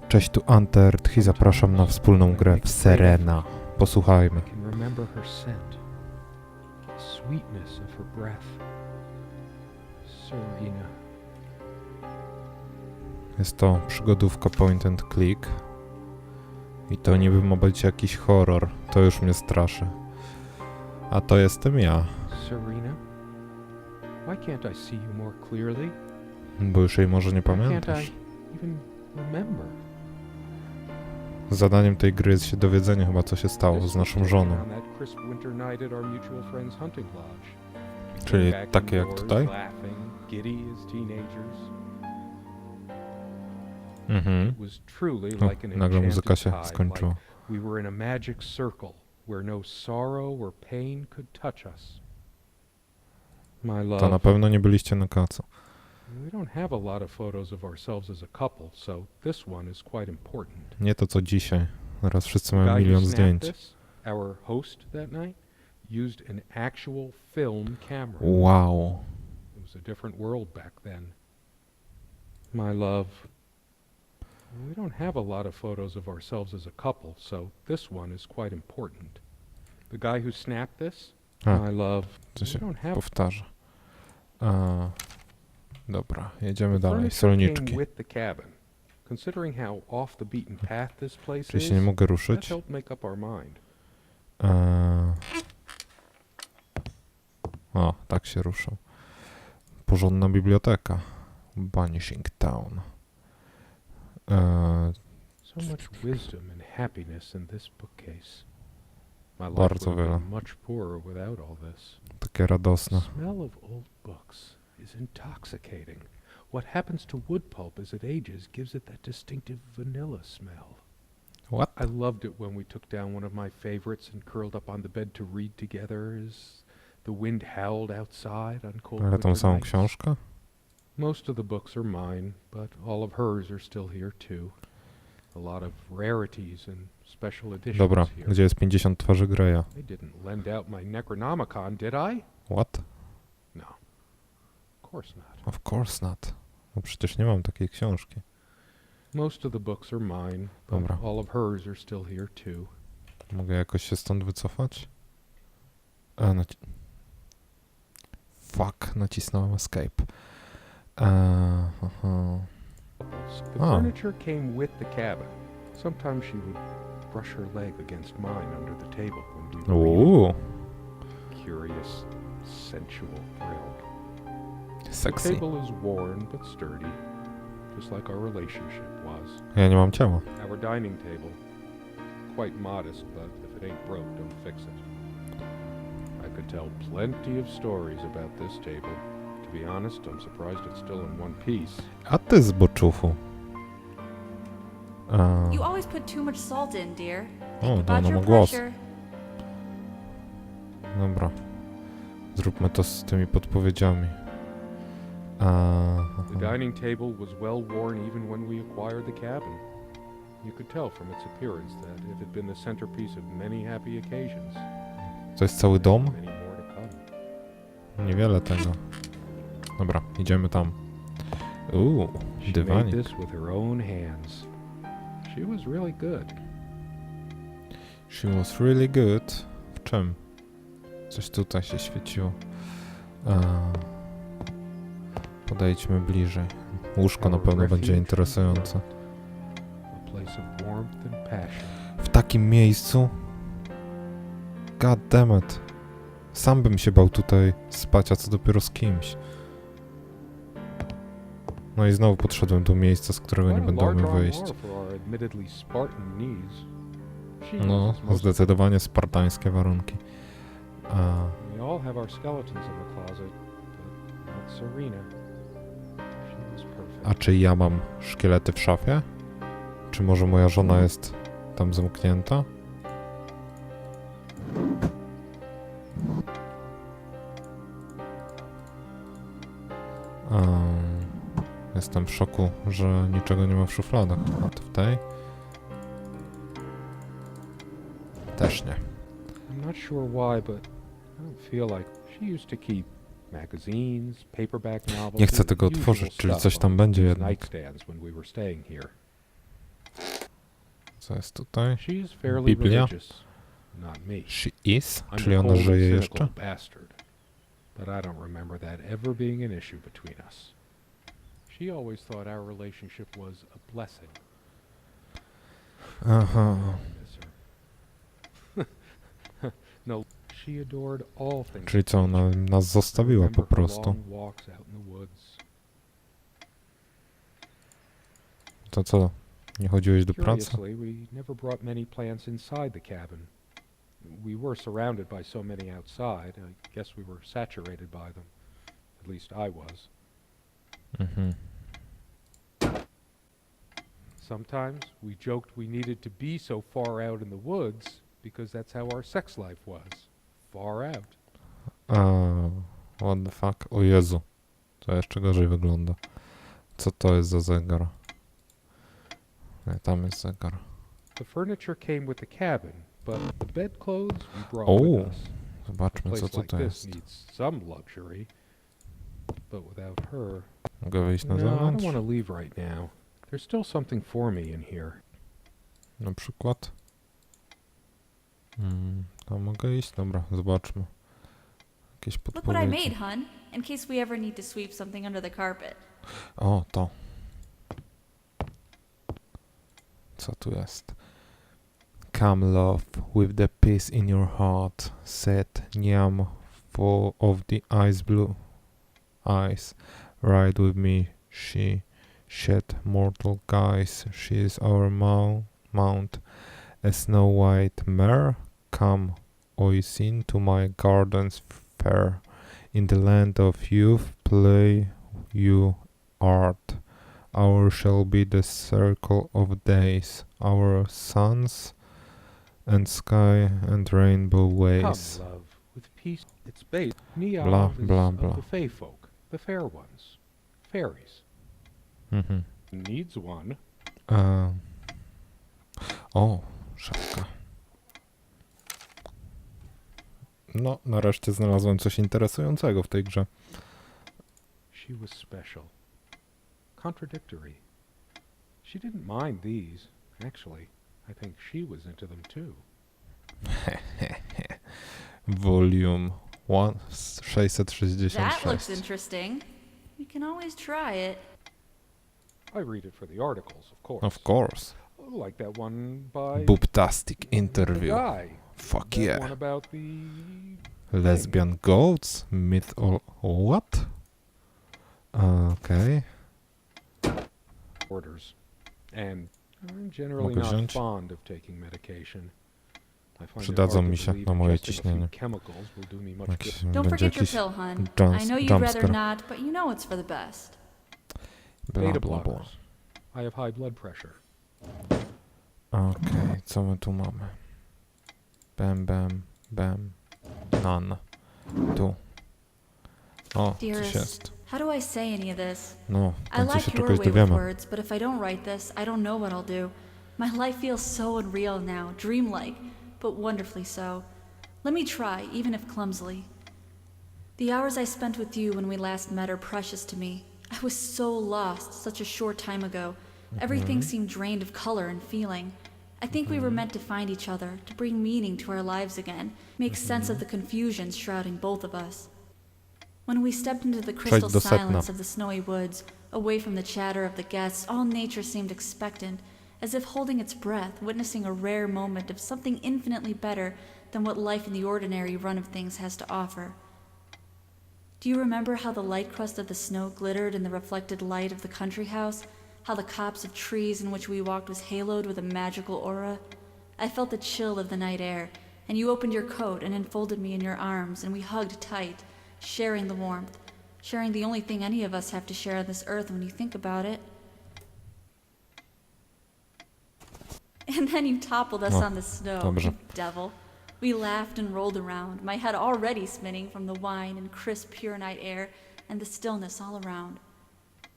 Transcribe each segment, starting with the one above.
Cześć, tu Antert i zapraszam na wspólną grę w Serena. Posłuchajmy. Jest to przygodówka point and click. I to niby ma być jakiś horror. To już mnie straszy. A to jestem ja. Serena, why can't I see you more clearly? Bo już jej może nie Why can't pamiętasz. I even remember? Zadaniem tej gry jest się dowiedzenie chyba, co się stało z naszą żoną. On that crisp winter night at our mutual friend's hunting lodge. Czyli Back takie jak indoors, tutaj? laughing, giddy as teenagers. Mhm. It was truly O, like an nagle muzyka enchanted się tide, skończyła. like we were in a magic circle where no sorrow or pain could touch us. My love. To na pewno nie byliście na kacu. We don't have a lot of photos of ourselves as a couple, so this one is quite important. Nie to co dzisiaj. Teraz wszyscy The mają guy who milion snapped zdjęć. this, our host that night, used an actual film camera. Wow. It was a different world back then. My love. We don't have a lot of photos of ourselves as a couple, so this one is quite important. The guy who snapped this, A, my love. to się We don't have powtarza. Dobra, jedziemy the dalej. furniture Solniczki. came with the cabin. Considering how off the beaten path this place Czyli is, się nie mogę that ruszyć. helped make up our mind. O, tak się ruszał. Porządna biblioteka. Vanishing Town. So much wisdom and happiness in this bookcase. My life Bardzo would have wiele. been much poorer without all this. Takie radosne. The smell of old books is intoxicating. What happens to wood pulp as it ages gives it that distinctive vanilla smell. What? I loved it when we took down one of my favorites and curled up on the bed to read together as the wind howled outside on cold Ale tą winter samą nights. książkę? Most of the books are mine, but all of hers are still here too. A lot of rarities and special editions Dobra, here. gdzie jest 50 twarzy Greya? I didn't lend out my Necronomicon, did I? What? No. Of course not. Of course not. No przecież nie mam takiej książki. Most of the books are mine, but Dobra. all of hers are still here too. Mogę jakoś się stąd wycofać? Fuck, nacisnąłem escape. The Oh. furniture came with the cabin. Sometimes she would brush her leg against mine under the table when we were reading. Curious, sensual thrill. The Sexy. table is worn but sturdy, just like our relationship was. Ja nie mam ciała. Our dining table, quite modest, but if it ain't broke, don't fix it. I could tell plenty of stories about this table. To be honest, I'm surprised it's still in one piece. A ty zboczuchu. You always put too much salt in, dear. O, Think to about ona ma your głos. pressure. Dobra. Zróbmy to z tymi podpowiedziami. The dining table was well worn even when we acquired the cabin. You could tell from its appearance that it had been the centerpiece of many happy occasions. To jest cały dom? Many more to come. Niewiele tego. Dobra, idziemy tam. She made dywanik. this with her own hands. She was really good. She was really good. W czym? Coś tutaj się świeciło. Podejdźmy bliżej. Łóżko na pewno będzie interesujące. A place of warmth and passion. W takim miejscu? God damn it. Sam bym się bał tutaj spać, a co dopiero z kimś. No i znowu podszedłem do miejsca, z którego nie Quite a będę large mógł wyjść. armoire for our admittedly Spartan needs. She No, uses most of zdecydowanie spartańskie warunki. We all have our skeletons in the closet, but not Serena. She was perfect. A czy ja mam szkielety w szafie? Czy może moja żona jest tam zamknięta? Jestem w szoku, że niczego nie ma w szufladach. A to w tej? Też nie. I'm not sure why, but I don't feel like she used to keep magazines, paperback novels. Nie chcę the tego usual otworzyć, czyli stuff coś tam on będzie these jednak. nightstands when we were staying here. Co jest tutaj? She is fairly Biblia. religious, not me. She is? I'm Czyli a ona cold, żyje cynical jeszcze? bastard. But I don't remember that ever being an issue between us. She always thought our relationship was a blessing. Aha. Miss her. No, she adored all things. Czyli co, ona nas I zostawiła po remember her prostu. long walks out in the woods. To co? Nie chodziłeś do pracy? Curiously, we never brought many plants inside the cabin. We were surrounded by so many outside, I guess we were saturated by them. At least I was. Mhm. Sometimes we joked we needed to be so far out in the woods because that's how our sex life was. Far out. What the fuck? O Jezu. To jeszcze gorzej wygląda. Co to jest za zegar? Nie, tam jest zegar. The furniture came with the cabin, but the bedclothes we brought Oh, with us. A Zobaczmy, co place like tutaj this jest. needs some luxury, but without her, Mogę wyjść na no, I don't zewnątrz? want to leave right now. There's still something for me in here. Na przykład? To mogę iść? Dobra, zobaczmy. Jakieś Look what I podpowiedzi. made, hun, in case we ever need to sweep something under the carpet. O, to. Co tu jest? Come love with the peace in your heart, set Niam full of the ice blue eyes. Ride with me, she shed mortal guise. She is our mount, a snow white mare. Come, oisin, to my gardens fair. In the land of youth, play you art. Our shall be the circle of days, our suns and sky and rainbow ways. Come, love, with peace. It's based. Niam Blah, is blah, of blah. the Fey folk, the fair ones, fairies. Mhm. Needs one. O, szafka. No, nareszcie znalazłem coś interesującego w tej grze. She was special. Contradictory. She didn't mind these. Actually, I think she was into them too. Volume 1, That 666. looks interesting. We can always try it. I read it for the articles, of course. Of course. Like that one by Boobtastic the interview. guy. Fuck That yeah. one about the Lesbian goats? Myth or what? Okej. orders. And I'm generally Mogę not wziąć? fond of taking medication. I find it Przydadzą hard to mi się believe na moje ingesting a few ciśnienie. chemicals will do me much Jakiś, good. Don't będzie forget your jakiś pill, hun. jumps- I know you'd rather jumpscare. not, but you know it's for the best. Bla, Beta bla, bla. blockers. I have high blood pressure. Okej, co my tu mamy? Bam, bam, bam. None. Tu. O, coś Dearest, jest. how do I say any of this? No, w I końcu like się your czegoś way with dowiemy. words, but if I don't write this, I don't know what I'll do. My life feels so unreal now, dreamlike, but wonderfully so. Let me try, even if clumsily. The hours I spent with you when we last met are precious to me. I was so lost such a short time ago. Everything seemed drained of color and feeling. I think we were meant to find each other, to bring meaning to our lives again, make sense of the confusion shrouding both of us. When we stepped into the crystal do sedna. silence of the snowy woods, away from the chatter of the guests, all nature seemed expectant, as if holding its breath, witnessing a rare moment of something infinitely better than what life in the ordinary run of things has to offer. Do you remember how the light crust of the snow glittered in the reflected light of the country house? How the copse of trees in which we walked was haloed with a magical aura? I felt the chill of the night air, and you opened your coat and enfolded me in your arms, and we hugged tight, sharing the warmth, sharing the only thing any of us have to share on this earth when you think about it. And then you toppled us No, on the snow, dobrze. you devil. We laughed and rolled around, my head already spinning from the wine and crisp, pure night air and the stillness all around.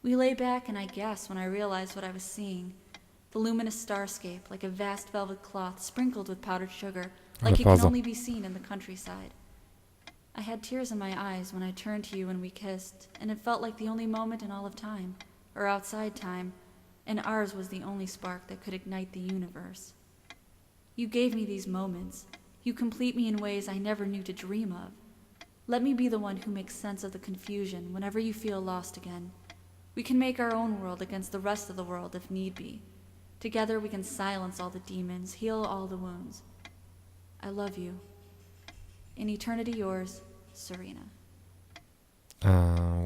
We lay back, and I gasped when I realized what I was seeing. The luminous starscape, like a vast velvet cloth sprinkled with powdered sugar, like it can Faza. only be seen in the countryside. I had tears in my eyes when I turned to you and we kissed, and it felt like the only moment in all of time, or outside time, and ours was the only spark that could ignite the universe. You gave me these moments. You complete me in ways I never knew to dream of. Let me be the one who makes sense of the confusion whenever you feel lost again. We can make our own world against the rest of the world if need be. Together we can silence all the demons, heal all the wounds. I love you. In eternity yours, Serena.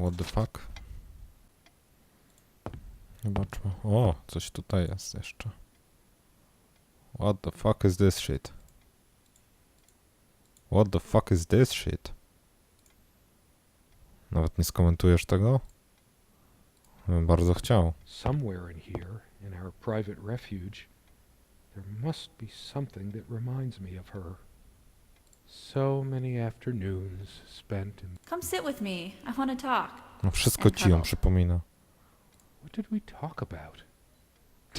What the fuck? Zobaczmy. O, coś tutaj jest jeszcze. What the fuck is this shit? What the fuck is this shit? Nawet nie skomentujesz tego? Bym bardzo chciał. Somewhere in here, in our private refuge, there must be something that reminds me of her. So many afternoons spent in... Come sit with me. I want to talk. No wszystko ci ją przypomina. What did we talk about?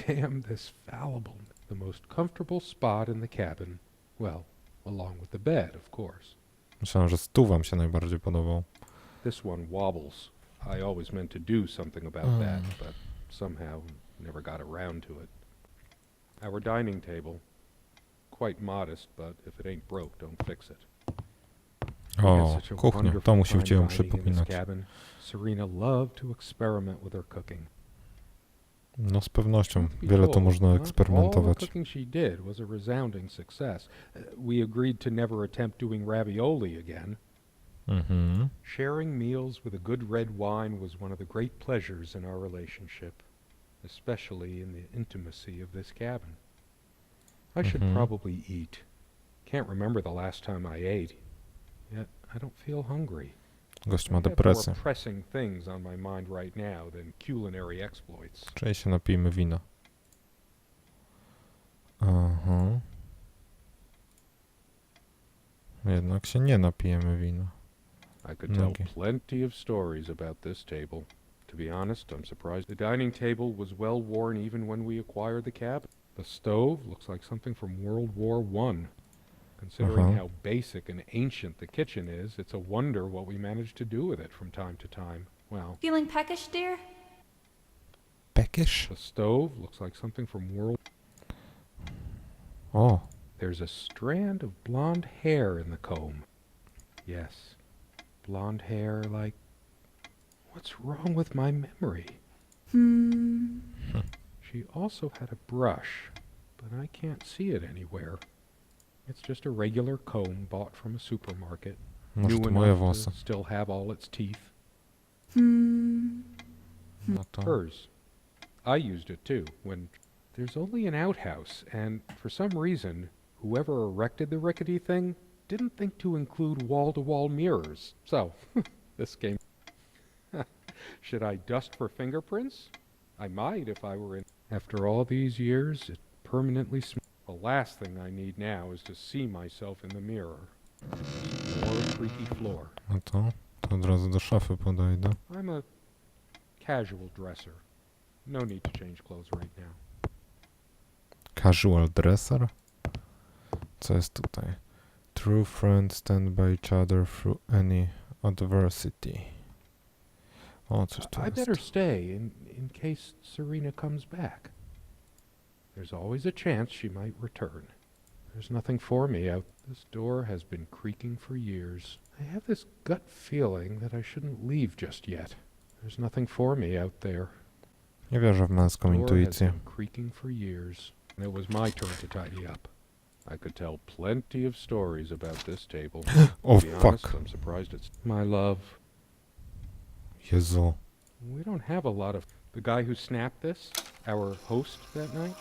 Damn this fallible. The most comfortable spot in the cabin. Well, along with the bed, of course. Myślałem, że stół wam się najbardziej podobał. This one wobbles. I always meant to do something about that, but somehow never got around to it. Our dining table. Quite modest, but if it ain't broke, don't fix it. O, kuchnia. To musi ci ją przypominać. Serena loved to experiment with her cooking. No z pewnością. Wiele to można All the eksperymentować. cooking she did was a resounding success. We agreed to never attempt doing ravioli again. Mhm. Sharing meals with a good red wine was one of the great pleasures in our relationship, especially in the intimacy of this cabin. I should probably eat. Can't remember the last time I ate, yet I don't feel hungry. Gość I ma have depresję. more pressing things on my mind right now than culinary exploits. Czyli się napijmy wina. Aha. Jednak się nie napijemy wina. I could tell Okay. plenty of stories about this table. To be honest, I'm surprised the dining table was well worn even when we acquired the cabin. The stove looks like something from World War I. Considering how basic and ancient the kitchen is, it's a wonder what we managed to do with it from time to time. Well, Feeling peckish, dear? Peckish? the stove looks like something from World... O, There's a strand of blonde hair in the comb. Yes, blonde hair like... What's wrong with my memory? She also had a brush, but I can't see it anywhere. It's just a regular comb bought from a supermarket. może New to moje enough włosy. to still have all its teeth. No to... Hers. I used it too, when there's only an outhouse, and for some reason, whoever erected the rickety thing didn't think to include wall-to-wall mirrors. So, this game... Should I dust for fingerprints? I might if I were in... After all these years, it permanently the last thing I need now is to see myself in the mirror. More creaky floor. No to od razu do szafy podejdę. I'm a casual dresser. No need to change clothes right now. Casual dresser? Co jest tutaj? True friends stand by each other through any adversity. O, coś tu I jest. better stay in case Serena comes back. There's always a chance she might return. There's nothing for me out. This door has been creaking for years. I have this gut feeling that I shouldn't leave just yet. There's nothing for me out there. Nie wierzę w męską Door has intuicję. been creaking for years. And it was my turn to tidy up. I could tell plenty of stories about this table. O, To be honest, fuck. I'm surprised it's my love. Jezu. We don't have a lot of... The guy who snapped this, our host that night,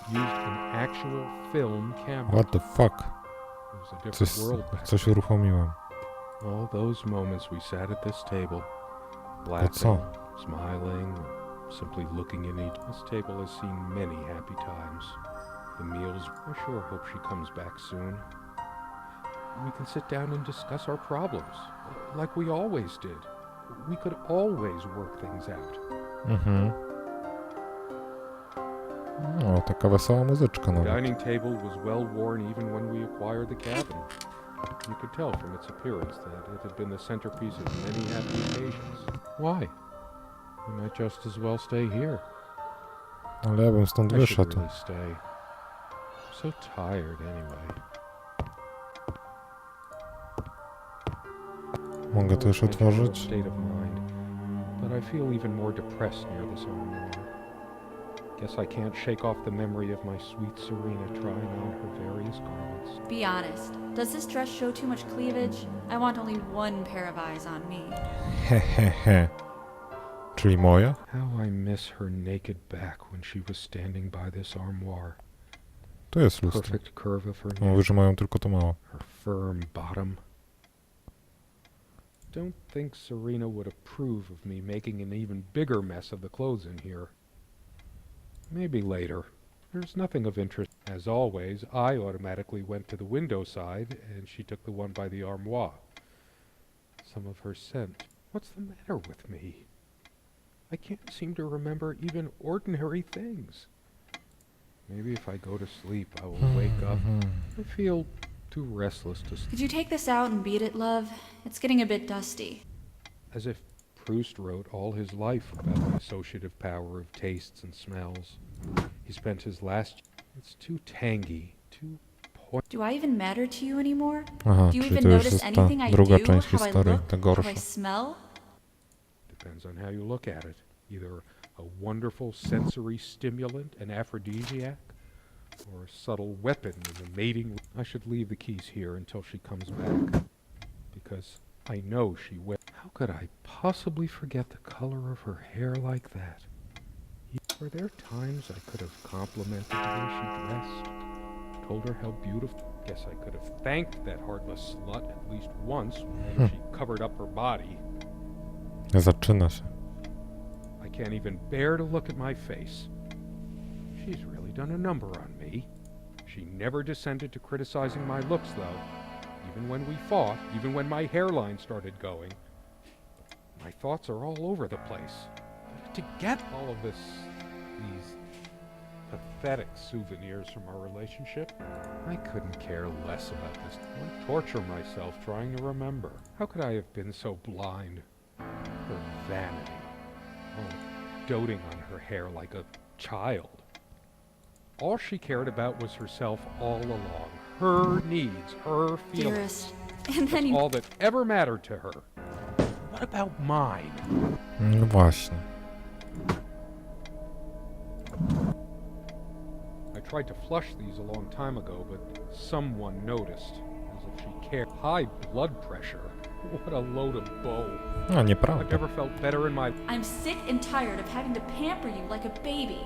used an actual film camera. What the fuck? It was a different Coś, world back coś then. uruchomiłem. All those moments we sat at this table, co? laughing, smiling, or simply looking at each. This table has seen many happy times. The meals... I sure hope she comes back soon. We can sit down and discuss our problems, like we always did. We could always work things out. Mhm. O, taka wesoła muzyczka The nawet. dining table was well worn even when we acquired the cabin. You could tell from its appearance that it had been the centerpiece of many happy occasions. Why? We might just as well stay here. Ale ja bym stąd I should wyszedł. really stay. So tired anyway. Mogę to już otworzyć? State of mind, but I feel even more depressed near this armoire. Guess I can't shake off the memory of my sweet Serena trying on her various garments. Be honest. Does this dress show too much cleavage? I want only one pair of eyes on me. Hehehe. Czyli moja? How I miss her naked back when she was standing by this armoire. To jest lustro. Perfect curve of her Mówi, neck, że mają tylko to małe. her firm bottom. Don't think Serena would approve of me making an even bigger mess of the clothes in here. Maybe later. There's nothing of interest. As always, I automatically went to the window side, and she took the one by the armoire. Some of her scent. What's the matter with me? I can't seem to remember even ordinary things. Maybe if I go to sleep, I will wake up. I feel too restless to sleep. Could you take this out and beat it, love? It's getting a bit dusty. As if Proust wrote all his life about the associative power of tastes and smells. He spent his last... It's too tangy, too Do I even matter to you anymore? Aha, Do you czyli even to już notice jest ta anything I druga do? część How I historii, look? ta How gorsza. I smell? Depends on how you look at it. Either a wonderful sensory stimulant and aphrodisiac, or a subtle weapon in the mating... I should leave the keys here until she comes back, because I know she will. How could I possibly forget the color of her hair like that? Were there times I could have complimented the way she dressed? Told her how beautiful... Guess I could have thanked that heartless slut at least once when she covered up her body. Zaczyna się. I can't even bear to look at my face. She's really done a number on me. She never descended to criticizing my looks, though. Even when we fought, even when my hairline started going. My thoughts are all over the place. To get all of these pathetic souvenirs from our relationship, I couldn't care less about this. Why torture myself trying to remember? How could I have been so blind? Her vanity. Oh, doting on her hair like a child. All she cared about was herself all along. Her needs, her feelings. Dearest. And then That's you... all that ever mattered to her. What about mine? No właśnie. I tried to flush these a long time ago, but someone noticed. As if she cared. High blood pressure. What a load of bull. A, I've nieprawda. never felt better in my... I'm sick and tired of having to pamper you like a baby.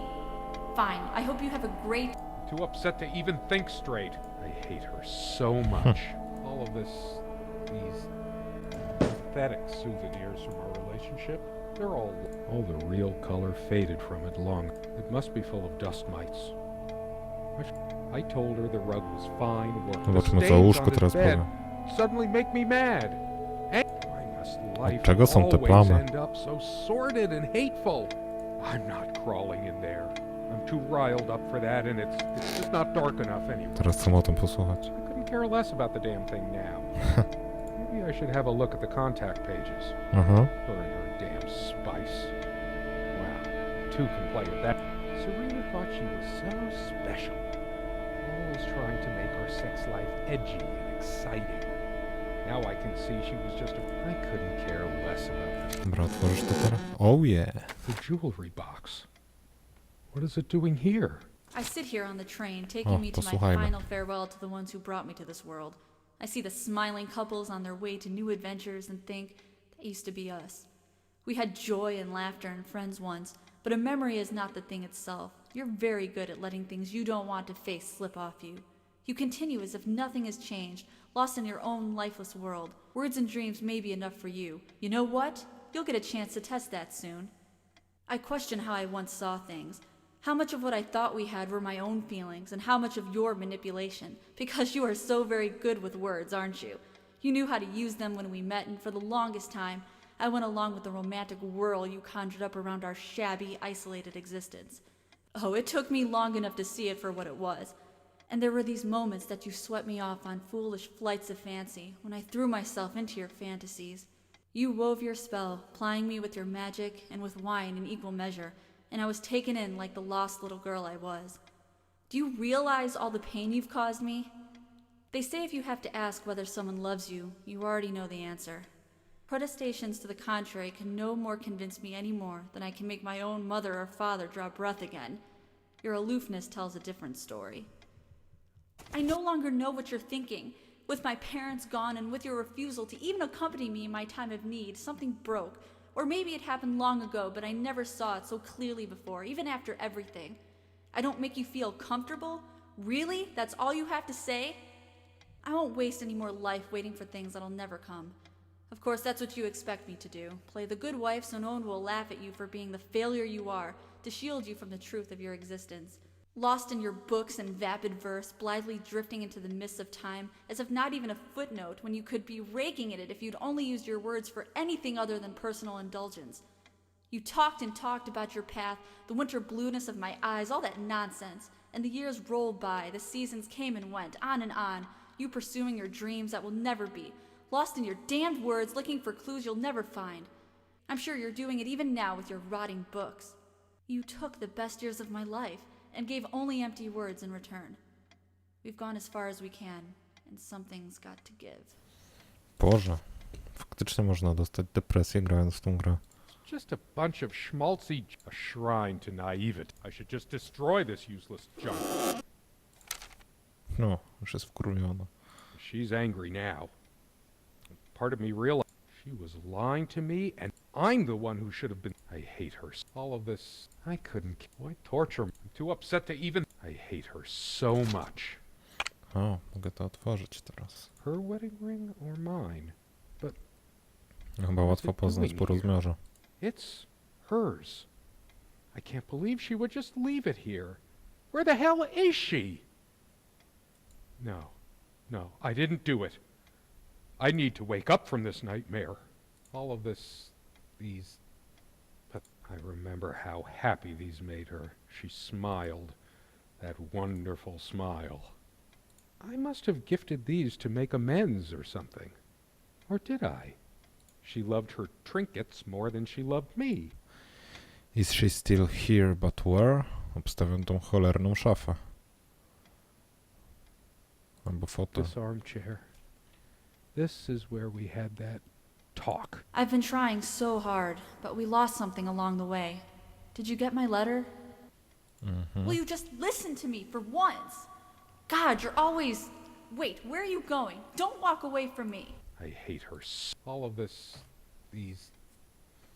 Fine, I hope you have a great... Too upset to even think straight. I hate her so much. All of these pathetic souvenirs from our relationship, they're all the real color faded from it long. It must be full of dust mites. I told her the rug was fine, working. The Zobaczmy, co o stains łóżku on his teraz bed powie. suddenly make me mad. Why must life czego są te always plamy? end up so sordid and hateful? I'm not crawling in there. I'm too riled up for that, and it's just not dark enough anyway. Teraz chcę o tym posłuchać. I couldn't care less about the damn thing now. Maybe I should have a look at the contact pages. Aha. Her and her damn spice. Wow, two can play with that. Serena thought she was so special. Always trying to make our sex life edgy and exciting. Now I can see she was just I couldn't care less about this. Dobra, otworzysz to teraz? Oh yeah. The jewelry box. What is it doing here? I sit here on the train, taking me to my posłuchajmy. final farewell to the ones who brought me to this world. I see the smiling couples on their way to new adventures and think, that used to be us. We had joy and laughter and friends once, but a memory is not the thing itself. You're very good at letting things you don't want to face slip off you. You continue as if nothing has changed, lost in your own lifeless world. Words and dreams may be enough for you. You know what? You'll get a chance to test that soon. I question how I once saw things. How much of what I thought we had were my own feelings, and how much of your manipulation, because you are so very good with words, aren't you? You knew how to use them when we met, and for the longest time, I went along with the romantic whirl you conjured up around our shabby, isolated existence. Oh, it took me long enough to see it for what it was. And there were these moments that you swept me off on foolish flights of fancy, when I threw myself into your fantasies. You wove your spell, plying me with your magic and with wine in equal measure, and I was taken in like the lost little girl I was. Do you realize all the pain you've caused me? They say if you have to ask whether someone loves you, you already know the answer. Protestations to the contrary can no more convince me any more than I can make my own mother or father draw breath again. Your aloofness tells a different story. I no longer know what you're thinking. With my parents gone and with your refusal to even accompany me in my time of need, something broke. Or maybe it happened long ago, but I never saw it so clearly before, even after everything. I don't make you feel comfortable? Really? That's all you have to say? I won't waste any more life waiting for things that'll never come. Of course, that's what you expect me to do. Play the good wife so no one will laugh at you for being the failure you are, to shield you from the truth of your existence. Lost in your books and vapid verse, blithely drifting into the mists of time, as if not even a footnote when you could be raking at it if you'd only used your words for anything other than personal indulgence. You talked and talked about your path, the winter blueness of my eyes, all that nonsense. And the years rolled by, the seasons came and went, on, you pursuing your dreams that will never be, lost in your damned words, looking for clues you'll never find. I'm sure you're doing it even now with your rotting books. You took the best years of my life and gave only empty words in return. We've gone as far as we can, and something's got to give. Boże, faktycznie można dostać depresję grając w tą grę. Just a bunch of schmaltzy, a shrine to naivety. I should just destroy this useless junk. No, już jest wkurwiona. She's angry now. Part of me realized she was lying to me, and I'm the one who should have been. I hate her. All of this, I couldn't. Why torture me? I'm too upset to even. I hate her so much. O, mogę to otworzyć teraz. Her wedding ring or mine? But Chyba łatwo poznać po rozmiarze. it's hers. I can't believe she would just leave it here. Where the hell is she? No, I didn't do it. I need to wake up from this nightmare. All of this, these... But I remember how happy these made her. She smiled. That wonderful smile. I must have gifted these to make amends or something. Or did I? She loved her trinkets more than she loved me. Is she still here, but where? Obstawiam tą cholerną szafę. Albo foto. This armchair. This is where we had that talk. I've been trying so hard, but we lost something along the way. Did you get my letter? Will you just listen to me for once? God, you're always... Wait, where are you going? Don't walk away from me. I hate her. All of this, these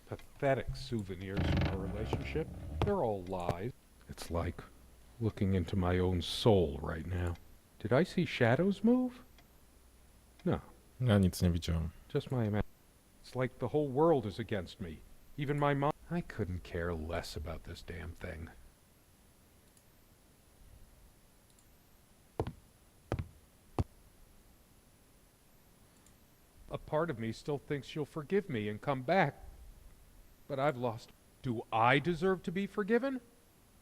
pathetic souvenirs from our relationship, they're all lies. It's like looking into my own soul right now. Did I see shadows move? No, Ja nic nie widziałem. just my imagination. It's like the whole world is against me. Even my mom. I couldn't care less about this damn thing. A part of me still thinks she'll forgive me and come back. But I've lost. Do I deserve to be forgiven?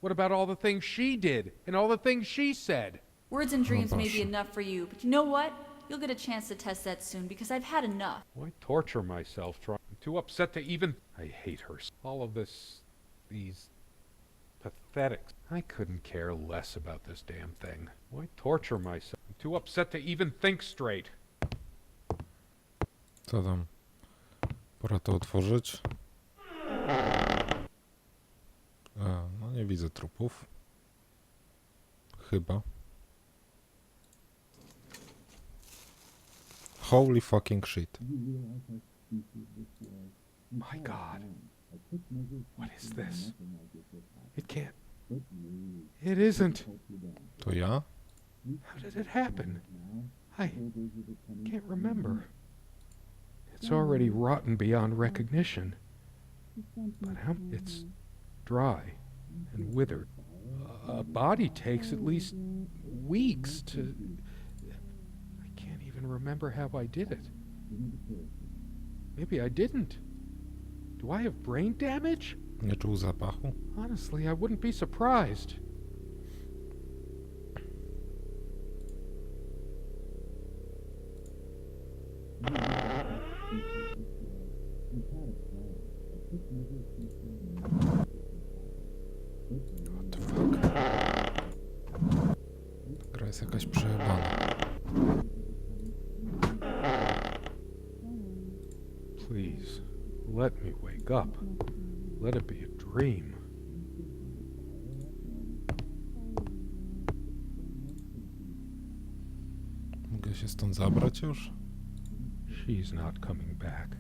What about all the things she did and all the things she said? Words and dreams may be Boże. enough for you, but you know what? You'll get a chance to test that soon because I've had enough. Why torture myself trying? I'm too upset to even. I hate her. All of this, these pathetic. I couldn't care less about this damn thing. Why torture myself? I'm too upset to even think straight. Co tam? Pora to otworzyć. No nie widzę trupów. Chyba. Holy fucking shit. My God. What is this? It can't. It isn't. To ja? How did it happen? I can't remember. It's already rotten beyond recognition. But it's dry and withered. A body takes at least weeks to... I can't even remember how I did it. Maybe I didn't. Do I have brain damage? Nie czuł zapachu? Honestly, I wouldn't be surprised. What the fuck? jest jakaś przejebana. Please, let me wake up. Let it be a dream. Mogę się stąd zabrać już? She's not coming back.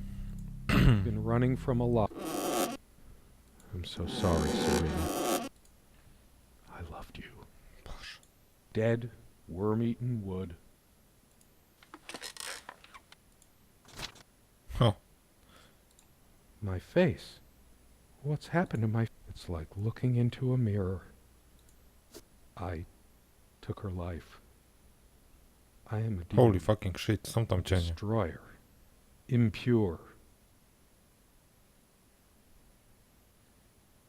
Been running from a lot. I'm so sorry, Serena. I loved you. Boże. Dead, worm-eaten wood. O, My face. What's happened to my... It's like looking into a mirror. I took her life. I am a holy demon, fucking shit, są tam cienie. destroyer. Impure.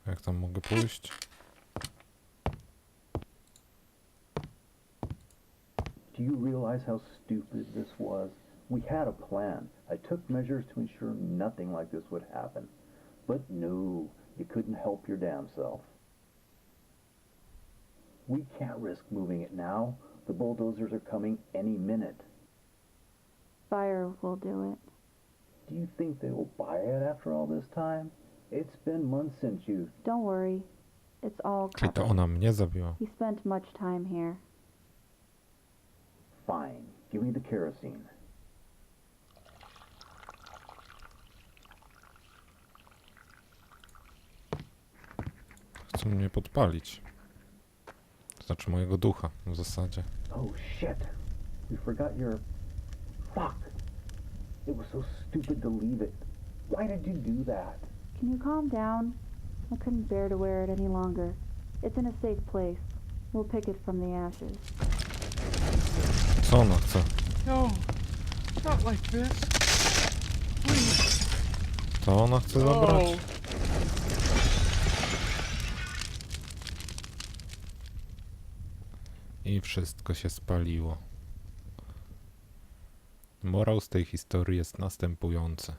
Jak tam mogę pójść? Do you realize how stupid this was? We had a plan. I took measures to ensure nothing like this would happen. But no, you couldn't help your damn self. We can't risk moving it now. The bulldozers are coming any minute. Fire will do it. Do you think they will buy it after all this time? It's been months since you... Don't worry. It's all Czyli to covered. ona mnie zabiła. He spent much time here. Fine. Give me the kerosene. Chcą mnie podpalić. To znaczy mojego ducha w zasadzie. Oh shit. We forgot your... Fuck. It was so stupid to leave it. Why did you do that? Can you calm down? I couldn't bear to wear it any longer. It's in a safe place. We'll pick it from the ashes. Co ona chce? No, not like this. Please. To ona chce zabrać? I wszystko się spaliło. Morał z tej historii jest następujący.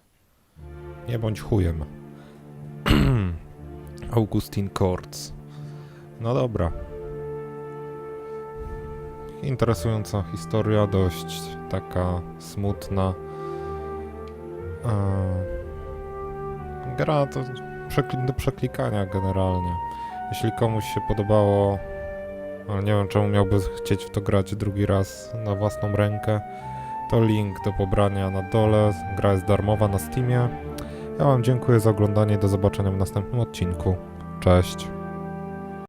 Nie bądź chujem. Augustin Kortz. No dobra. Interesująca historia, dość taka smutna. Gra to do przeklikania generalnie. Jeśli komuś się podobało, ale nie wiem czemu miałby chcieć w to grać drugi raz na własną rękę, to link do pobrania na dole. Gra jest darmowa na Steamie. Ja wam dziękuję za oglądanie i do zobaczenia w następnym odcinku. Cześć!